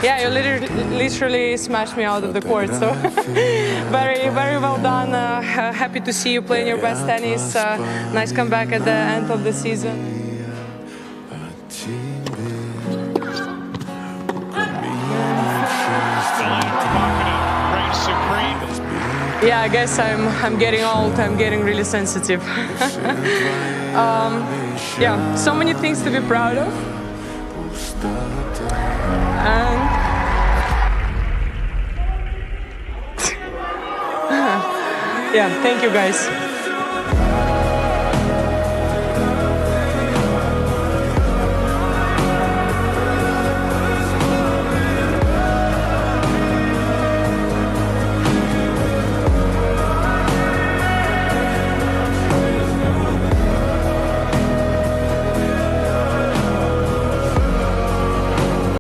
Yeah, you literally smashed me out of the court. So very well done. Happy to see you playing your best tennis. Nice comeback at the end of the season. Yeah, I guess I'm getting old. I'm getting really sensitive. Yeah, so many things to be proud of. And yeah, thank you guys.